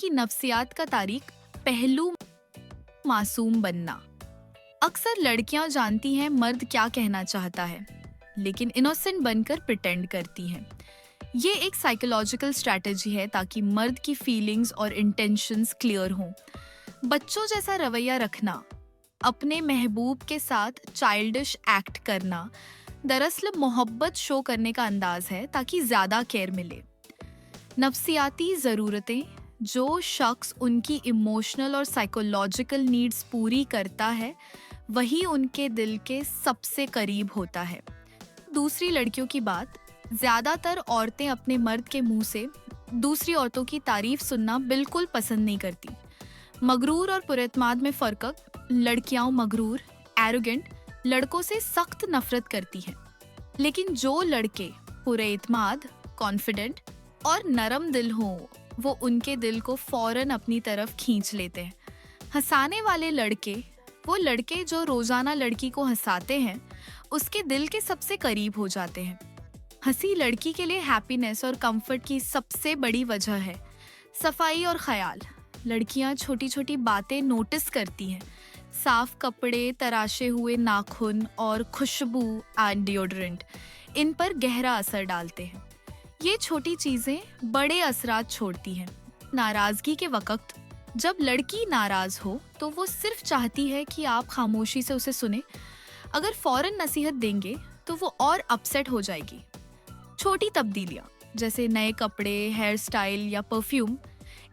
की नफ्सियात का तारीख पहलू मासूम बनना। अक्सर लड़कियां जानती हैं मर्द क्या कहना चाहता है, लेकिन इनोसेंट बनकर प्रिटेंड करती हैं। ये एक साइकोलॉजिकल स्ट्रैटेजी है ताकि मर्द की फीलिंग्स और इंटेंशंस क्लियर हों। बच्चों जैसा रवैया रखना, अपने महबूब के साथ चाइल्डिश एक्ट करना, दरअसल मोहब्बत शो करने का अंदाज है ताकि ज्यादा केयर मिले। नफ्सियाती ज़रूरतें, जो शख्स उनकी इमोशनल और साइकोलॉजिकल नीड्स पूरी करता है, वही उनके दिल के सबसे करीब होता है। दूसरी लड़कियों की बात, ज़्यादातर औरतें अपने मर्द के मुंह से दूसरी औरतों की तारीफ सुनना बिल्कुल पसंद नहीं करती। मगरूर और पुरएतमाद में फ़र्क, लड़कियां मगरूर, एरोगेंट लड़कों से सख्त नफरत करती हैं, लेकिन जो लड़के पुरएतमाद, कॉन्फिडेंट और नरम दिल हों, वो उनके दिल को फौरन अपनी तरफ खींच लेते हैं। हंसाने वाले लड़के, वो लड़के जो रोजाना लड़की को हंसाते हैं, उसके दिल के सबसे करीब हो जाते हैं। हंसी लड़की के लिए हैप्पीनेस और कंफर्ट की सबसे बड़ी वजह है। सफाई और ख्याल, लड़कियां छोटी छोटी बातें नोटिस करती हैं। साफ कपड़े, तराशे हुए नाखून और खुशबू एंड डिओड्रेंट इन पर गहरा असर डालते हैं। ये छोटी चीजें बड़े असरात छोड़ती हैं। नाराजगी के वक्त, जब लड़की नाराज हो तो वो सिर्फ चाहती है कि आप खामोशी से उसे सुने। अगर फौरन नसीहत देंगे तो वो और अपसेट हो जाएगी। छोटी तब्दीलियां जैसे नए कपड़े, हेयर स्टाइल या परफ्यूम,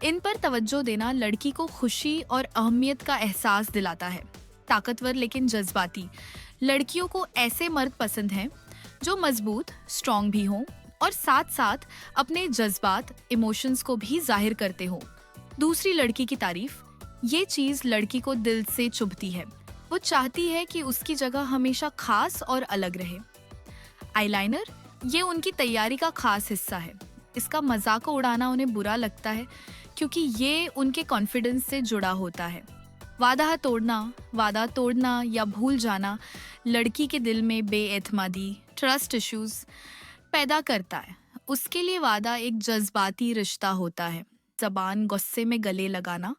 इन पर तवज्जो देना लड़की को खुशी और अहमियत का एहसास दिलाता है। ताकतवर लेकिन जज्बाती, लड़कियों को ऐसे मर्द पसंद हैं जो मजबूत, स्ट्रॉन्ग भी हों और साथ साथ अपने जज्बात, इमोशंस को भी जाहिर करते हो। दूसरी लड़की की तारीफ, ये चीज लड़की को दिल से चुभती है। वो चाहती है कि उसकी जगह हमेशा खास और अलग रहे। आईलाइनर, ये उनकी तैयारी का खास हिस्सा है। इसका मजाक उड़ाना उन्हें बुरा लगता है क्योंकि ये उनके कॉन्फिडेंस से जुड़ा होता है। वादा तोड़ना या भूल जाना लड़की के दिल में बेएतमादी, ट्रस्ट इश्यूज पैदा करता है। उसके लिए वादा एक जज्बाती रिश्ता होता है। जबान गुस्से में गले लगाना,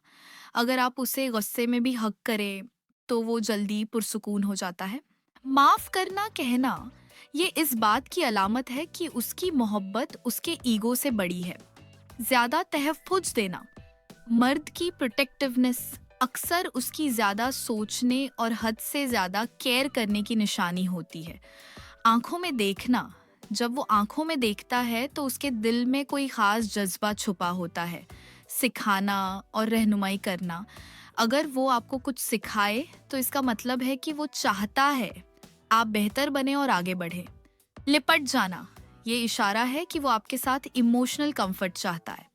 अगर आप उसे गुस्से में भी हक करें तो वो जल्दी पुरसुकून हो जाता है। माफ करना कहना, ये इस बात की अलामत है कि उसकी मोहब्बत उसके ईगो से बड़ी है। ज्यादा तहफ्फुज देना, मर्द की प्रोटेक्टिवनेस अक्सर उसकी ज्यादा सोचने और हद से ज्यादा केयर करने की निशानी होती है। आंखों में देखना, जब वो आंखों में देखता है तो उसके दिल में कोई खास जज्बा छुपा होता है। सिखाना और रहनुमाई करना, अगर वो आपको कुछ सिखाए तो इसका मतलब है कि वो चाहता है आप बेहतर बने और आगे बढ़े। लिपट जाना, ये इशारा है कि वो आपके साथ इमोशनल कंफर्ट चाहता है।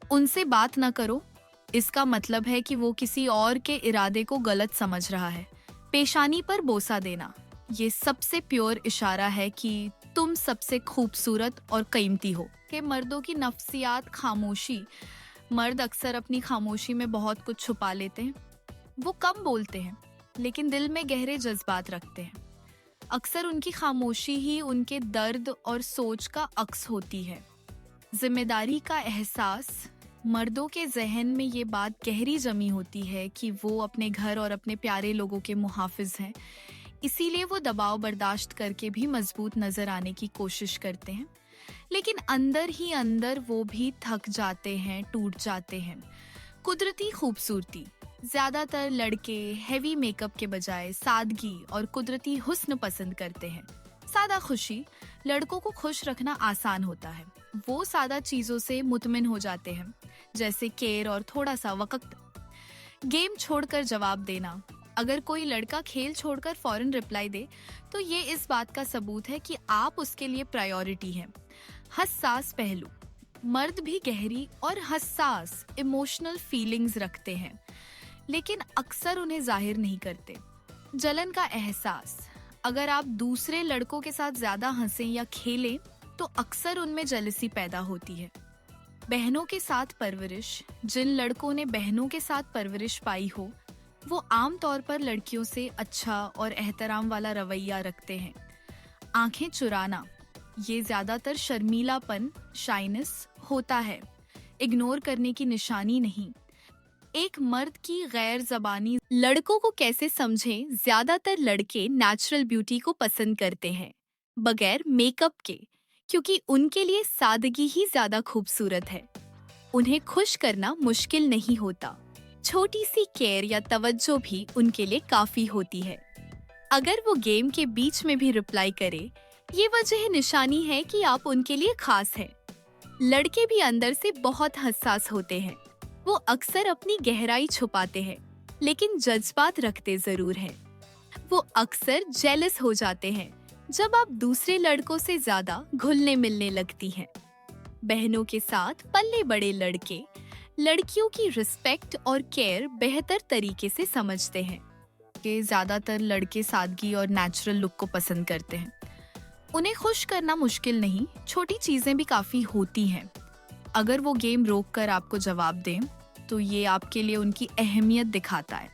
उनसे बात ना करो, इसका मतलब है कि वो किसी और के इरादे को गलत समझ रहा है। पेशानी पर बोसा देना, ये सबसे प्योर इशारा है कि तुम सबसे खूबसूरत और कीमती हो। कि मर्दों की नफ्सियात खामोशी, मर्द अक्सर अपनी खामोशी में बहुत कुछ छुपा लेते हैं। वो कम बोलते हैं लेकिन दिल में गहरे जज्बात रखते हैं। अक्सर उनकी खामोशी ही उनके दर्द और सोच का अक्स होती है। जिम्मेदारी का एहसास, मर्दों के जहन में ये बात गहरी जमी होती है कि वो अपने घर और अपने प्यारे लोगों के मुहाफिज हैं। इसीलिए वो दबाव बर्दाश्त करके भी मजबूत नजर आने की कोशिश करते हैं, लेकिन अंदर ही अंदर वो भी थक जाते हैं, टूट जाते हैं। कुदरती खूबसूरती, ज्यादातर लड़के हेवी मेकअप के बजाय सादगी और कुदरती हुस्न पसंद करते हैं। सादा खुशी, लड़कों को खुश रखना आसान होता है। वो सादा चीजों से मुतमिन हो जाते हैं, जैसे केयर और थोड़ा सा वक्त। गेम छोड़कर जवाब देना, अगर कोई लड़का खेल छोड़कर फौरन रिप्लाई दे तो ये इस बात का सबूत है कि आप उसके लिए प्रायोरिटी हैं। हसास पहलू, मर्द भी गहरी और हसास इमोशनल फीलिंग्स रखते हैं, लेकिन अक्सर उन्हें जाहिर नहीं करते। जलन का एहसास, अगर आप दूसरे लड़कों के साथ ज्यादा हंसें या खेलें तो अक्सर उनमें जेलसी पैदा होती है। बहनों के साथ परवरिश, जिन लड़कों ने बहनों के साथ परवरिश पाई हो वो आमतौर पर लड़कियों से अच्छा और एहतराम वाला रवैया रखते हैं। आंखें चुराना, ये ज्यादातर शर्मीलापन, शाइनेस होता है। इग्नोर करने की निशानी नहीं। एक मर्द की गैर जबानी लड़कों को कैसे समझें? ज्यादातर लड़के नेचुरल ब्यूटी को पसंद करते हैं, बगैर मेकअप के, क्योंकि उनके लिए सादगी ही ज्यादा खूबसूरत है। उन्हें खुश करना मुश्किल नहीं होता। छोटी सी केयर या तवज्जो भी उनके लिए काफी होती है। अगर वो गेम के बीच में भी रिप्लाई करे, ये वजह निशानी है कि आप उनके लिए खास हैं। लड़के भी अंदर से बहुत हसास होते हैं। वो अक्सर अपनी गहराई छुपाते हैं, लेकिन जज्बात रखते जरूर हैं। वो अक्सर जेलस हो जाते हैं जब आप दूसरे लड़कों से ज्यादा घुलने मिलने लगती हैं। बहनों के साथ पल्ले बड़े लड़के लड़कियों की रिस्पेक्ट और केयर बेहतर तरीके से समझते हैं। कि ज्यादातर लड़के सादगी और नेचुरल लुक को पसंद करते हैं। उन्हें खुश करना मुश्किल नहीं, छोटी चीजें भी काफी होती हैं। अगर वो गेम रोककर आपको जवाब दें, तो ये आपके लिए उनकी अहमियत दिखाता है।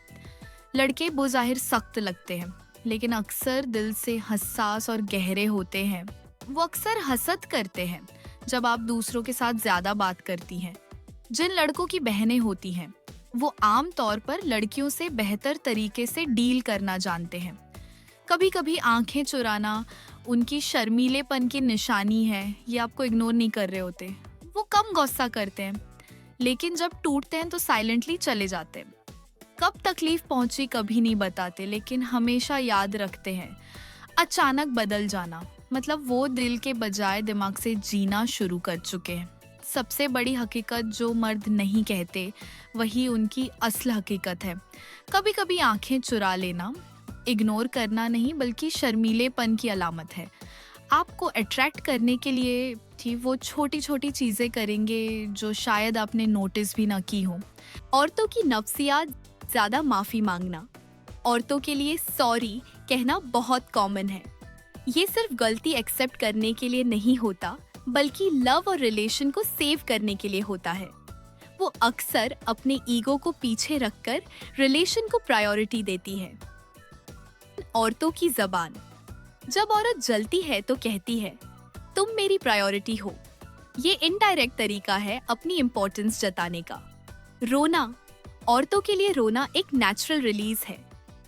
लड़के बुज़ाहिर सख्त लगते हैं, लेकिन अक्सर दिल से हसास और गहरे होते हैं। वो अक्सर हसद करते हैं जब आप दूसरों के साथ ज्यादा बात करती हैं। जिन लड़कों की बहनें होती हैं, वो आम तौर पर लड़कियों से बेहतर तरीके से डील करना जानते हैं। कभी कभी आंखें चुराना उनकी शर्मीलेपन की निशानी है। ये आपको इग्नोर नहीं कर रहे होते। वो कम गुस्सा करते हैं, लेकिन जब टूटते हैं तो साइलेंटली चले जाते हैं। कब तकलीफ पहुंची कभी नहीं बताते, लेकिन हमेशा याद रखते हैं। अचानक बदल जाना मतलब वो दिल के बजाय दिमाग से जीना शुरू कर चुके हैं। सबसे बड़ी हकीकत जो मर्द नहीं कहते, वही उनकी असल हकीकत है। कभी कभी आंखें चुरा लेना इग्नोर करना नहीं, बल्कि शर्मीलेपन की अलामत है। आपको अट्रैक्ट करने के लिए वो छोटी छोटी चीजें करेंगे जो शायद आपने नोटिस भी ना की हो। औरतों की नफ्सियात ज्यादा माफी मांगना। औरतों के लिए सॉरी कहना बहुत कॉमन है। ये सिर्फ गलती एक्सेप्ट करने के लिए नहीं होता, बल्कि लव और रिलेशन को सेव करने के लिए होता है। वो अक्सर अपने ईगो को पीछे रखकर रिलेशन को प्रायोरिटी देती है। औरतों की जबान। जब औरत जलती है तो कहती है, तुम मेरी प्रायोरिटी हो। ये इनडायरेक्ट तरीका है अपनी इम्पोर्टेंस जताने का। रोना। औरतों के लिए रोना एक नेचुरल रिलीज है।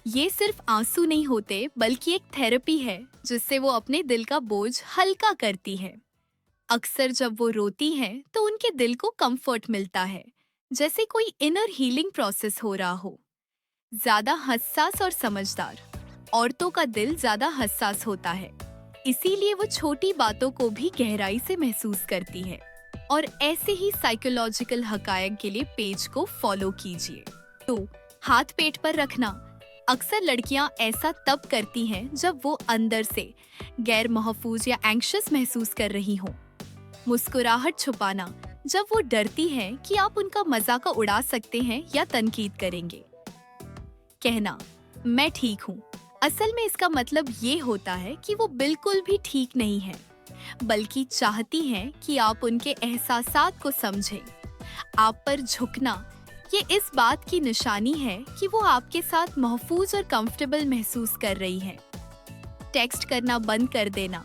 ये सिर्फ आंसू नहीं होते, बल्कि एक थेरेपी है जिससे वो अपने दिल का बोझ हल्का करती है। अक्सर जब वो रोती हैं, तो उनके दिल को कंफर्ट मिलता है, जैसे कोई इनर हीलिंग प्रोसेस हो रहा हो। ज्यादा हसास और समझदार। औरतों का दिल ज्यादा हसास होता है, इसीलिए वो छोटी बातों को भी गहराई से महसूस करती है। और ऐसे ही साइकोलॉजिकल हकायक के लिए पेज को फॉलो कीजिए। तो हाथ पेट पर रखना। अक्सर लड़कियां ऐसा तब करती हैं जब वो अंदर से गैर महफूज या एंग्शियस महसूस कर रही हों। मुस्कुराहट छुपाना। जब वो डरती हैं कि आप उनका मजाक उड़ा सकते हैं या तनकीद करेंगे। कहना, मैं ठीक हूँ। असल में इसका मतलब ये होता है कि वो बिल्कुल भी ठीक नहीं है, बल्कि चाहती हैं कि आप उनके एहसासात को समझें। आप पर झुकना ये इस बात की निशानी है कि वो आपके साथ महफूज और कंफर्टेबल महसूस कर रही हैं। टेक्स्ट करना बंद कर देना,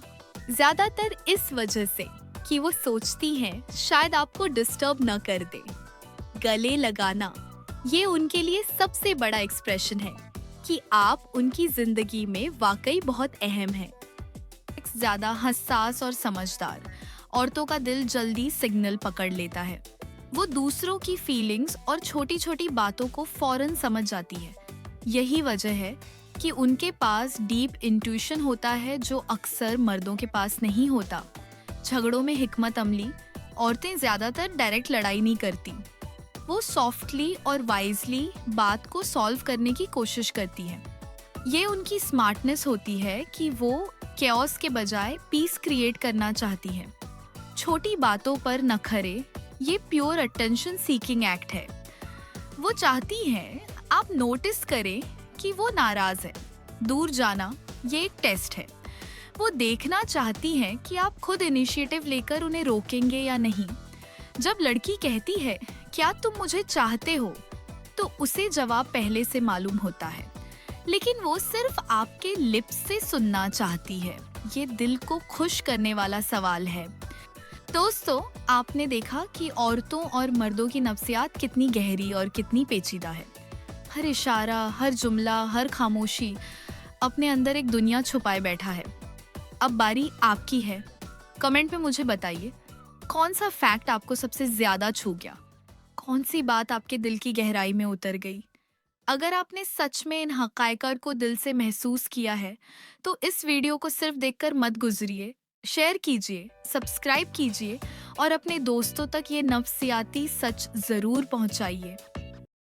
ज्यादातर इस वजह से कि वो सोचती हैं शायद आपको डिस्टर्ब न कर दे। गले लगाना, ये उनके लिए सबसे बड़ा एक्सप्रेशन है कि आप उनकी जिंदगी में वाकई बहुत अहम हैं। ज्यादा हसास और समझदार। औरतों का दिल जल्दी सिग्नल पकड़ लेता है। वो दूसरों की फीलिंग्स और छोटी छोटी बातों को फौरन समझ जाती है। यही वजह है कि उनके पास डीप इंट्यूशन होता है, जो अक्सर मर्दों के पास नहीं होता। झगड़ों में हिकमत अमली। औरतें ज्यादातर डायरेक्ट लड़ाई नहीं करती। वो सॉफ्टली और वाइजली बात को सॉल्व करने की कोशिश करती है। ये उनकी स्मार्टनेस होती है कि वो कैओस के बजाय पीस क्रिएट करना चाहती है। छोटी बातों पर नखरे, ये प्योर अटेंशन सीकिंग एक्ट है। वो चाहती हैं आप नोटिस करें कि वो नाराज है। दूर जाना, ये एक टेस्ट है। वो देखना चाहती हैं कि आप खुद इनिशिएटिव लेकर उन्हें रोकेंगे या नहीं। जब लड़की कहती है, क्या तुम मुझे चाहते हो, तो उसे जवाब पहले से मालूम होता है, लेकिन वो सिर्फ आपके लिप्स से सुनना चाहती है। ये दिल को खुश करने वाला सवाल है। दोस्तों, आपने देखा कि औरतों और मर्दों की नफ्सियात कितनी गहरी और कितनी पेचीदा है। हर इशारा, हर जुमला, हर खामोशी अपने अंदर एक दुनिया छुपाए बैठा है। अब बारी आपकी है। कमेंट में मुझे बताइए, कौन सा फैक्ट आपको सबसे ज्यादा छू गया? कौन सी बात आपके दिल की गहराई में उतर गई? अगर आपने सच में इन हक़ाइक़ को दिल से महसूस किया है, तो इस वीडियो को सिर्फ देखकर मत गुजरिए। शेयर कीजिए, सब्सक्राइब कीजिए और अपने दोस्तों तक ये नफ्सियाती सच ज़रूर पहुंचाइए।